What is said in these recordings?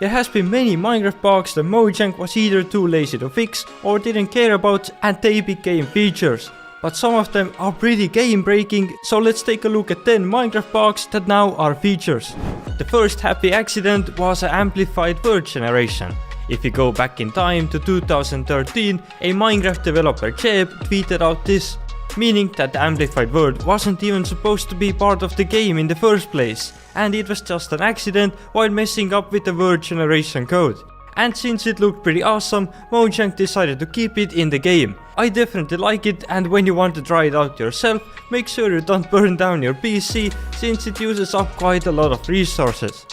There has been many Minecraft bugs that Mojang was either too lazy to fix or didn't care about, and they became features. But some of them are pretty game breaking, so let's take a look at 10 Minecraft bugs that now are features. The first happy accident was an amplified word generation. If you go back in time to 2013, a Minecraft developer Jeb tweeted out this, meaning that the amplified word wasn't even supposed to be part of the game in the first place, and it was just an accident while messing up with the word generation code. And since it looked pretty awesome, Mojang decided to keep it in the game. I definitely like it, and when you want to try it out yourself, make sure you don't burn down your PC, since it uses up quite a lot of resources.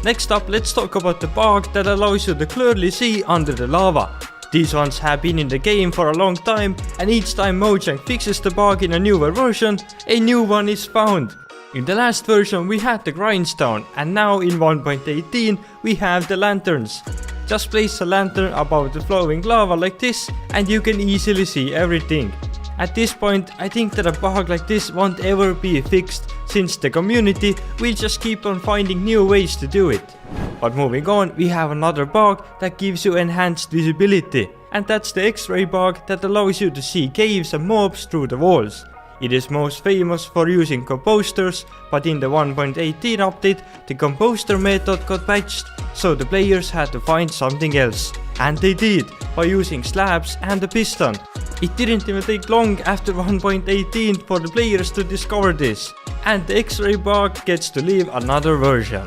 Next up, let's talk about the bug that allows you to clearly see under the lava. These ones have been in the game for a long time, and each time Mojang fixes the bug in a newer version, a new one is found. In the last version we had the grindstone, and now in 1.18 we have the lanterns. Just place a lantern above the flowing lava like this, and you can easily see everything. At this point, I think that a bug like this won't ever be fixed, since the community will just keep on finding new ways to do it. But moving on, we have another bug that gives you enhanced visibility, and that's the X-ray bug that allows you to see caves and mobs through the walls. It is most famous for using composters, but in the 1.18 update, the composter method got patched, so the players had to find something else. And they did, by using slabs and a piston. It didn't even take long after 1.18 for the players to discover this, and the X-ray bug gets to live another version.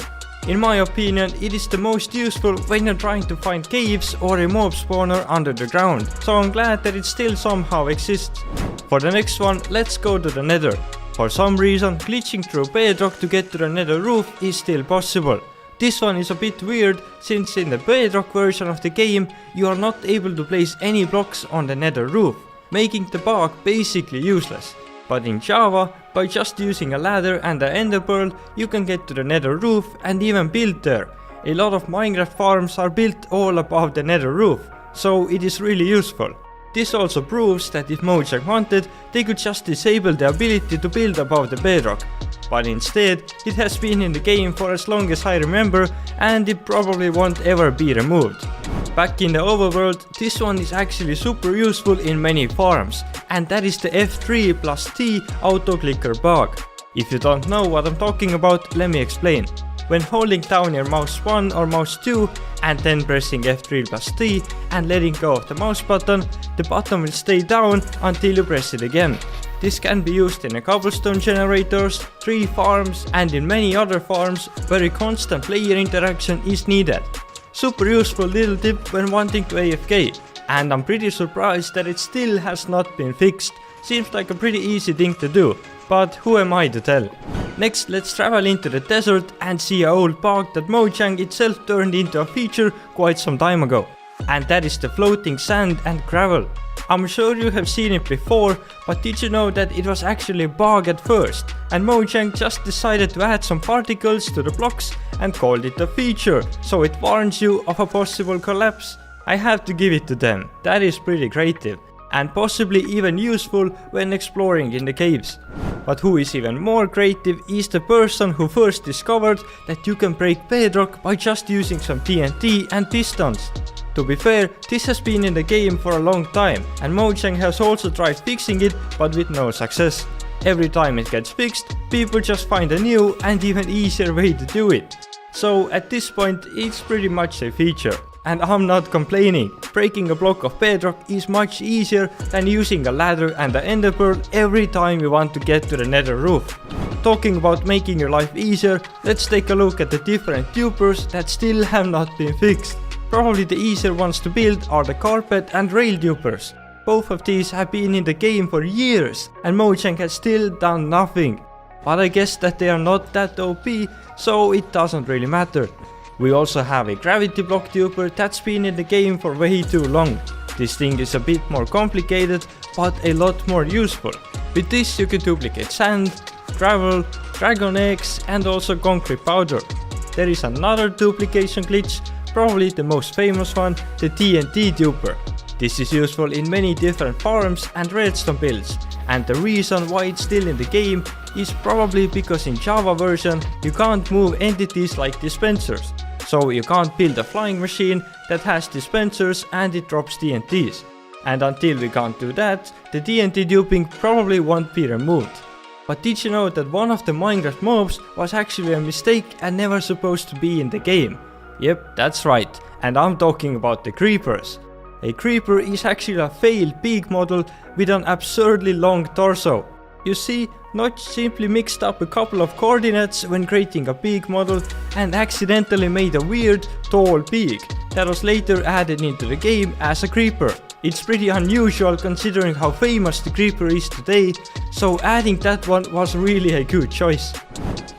In my opinion, it is the most useful when you're trying to find caves or a mob spawner under the ground, so I'm glad that it still somehow exists. For the next one, let's go to the nether. For some reason, glitching through bedrock to get to the nether roof is still possible. This one is a bit weird, since in the bedrock version of the game, you are not able to place any blocks on the nether roof, making the bug basically useless. But in Java, by just using a ladder and an ender pearl, you can get to the nether roof and even build there. A lot of Minecraft farms are built all above the nether roof, so it is really useful. This also proves that if Mojang wanted, they could just disable the ability to build above the bedrock. But instead, it has been in the game for as long as I remember, and it probably won't ever be removed. Back in the overworld, this one is actually super useful in many farms, and that is the F3 plus T auto clicker bug. If you don't know what I'm talking about, let me explain. When holding down your mouse 1 or mouse 2 and then pressing F3 plus T and letting go of the mouse button, the button will stay down until you press it again. This can be used in a cobblestone generators, tree farms, and in many other farms where a constant player interaction is needed. Super useful little tip when wanting to AFK, and I'm pretty surprised that it still has not been fixed. Seems like a pretty easy thing to do, but who am I to tell? Next, let's travel into the desert and see an old bug that Mojang itself turned into a feature quite some time ago. And that is the floating sand and gravel. I'm sure you have seen it before, but did you know that it was actually a bug at first, and Mojang just decided to add some particles to the blocks and called it a feature, so it warns you of a possible collapse? I have to give it to them, that is pretty creative, and possibly even useful when exploring in the caves. But who is even more creative is the person who first discovered that you can break bedrock by just using some TNT and pistons. To be fair, this has been in the game for a long time, and Mojang has also tried fixing it, but with no success. Every time it gets fixed, people just find a new and even easier way to do it. So at this point, it's pretty much a feature. And I'm not complaining. Breaking a block of bedrock is much easier than using a ladder and an ender pearl every time you want to get to the nether roof. Talking about making your life easier, let's take a look at the different dupers that still have not been fixed. Probably the easier ones to build are the carpet and rail dupers. Both of these have been in the game for years, and Mojang has still done nothing. But I guess that they are not that OP, so it doesn't really matter. We also have a gravity block duper that's been in the game for way too long. This thing is a bit more complicated, but a lot more useful. With this you can duplicate sand, gravel, dragon eggs, and also concrete powder. There is another duplication glitch, probably the most famous one, the TNT duper. This is useful in many different farms and redstone builds, and the reason why it's still in the game is probably because in Java version you can't move entities like dispensers. so you can't build a flying machine that has dispensers and it drops TNTs. And until we can't do that, the TNT duping probably won't be removed. But did you know that one of the Minecraft mobs was actually a mistake and never supposed to be in the game? Yep, that's right, and I'm talking about the creepers. A creeper is actually a failed peak model with an absurdly long torso. You see, Notch simply mixed up a couple of coordinates when creating a peak model and accidentally made a weird, tall peak that was later added into the game as a creeper. It's pretty unusual considering how famous the creeper is today, so adding that one was really a good choice.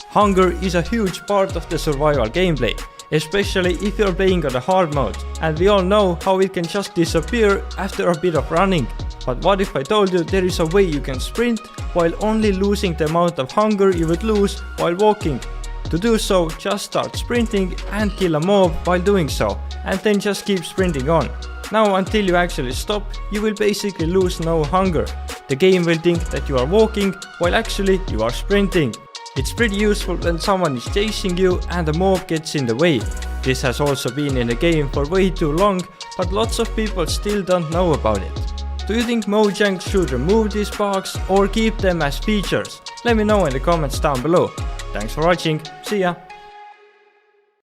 Hunger is a huge part of the survival gameplay, especially if you're playing on the hard mode, and we all know how it can just disappear after a bit of running. But what if I told you there is a way you can sprint while only losing the amount of hunger you would lose while walking? To do so, just start sprinting and kill a mob while doing so, and then just keep sprinting on. Now until you actually stop, you will basically lose no hunger. The game will think that you are walking while actually you are sprinting. It's pretty useful when someone is chasing you and a mob gets in the way. This has also been in the game for way too long, but lots of people still don't know about it. Do you think Mojang should remove these bugs or keep them as features? Let me know in the comments down below. Thanks for watching, see ya!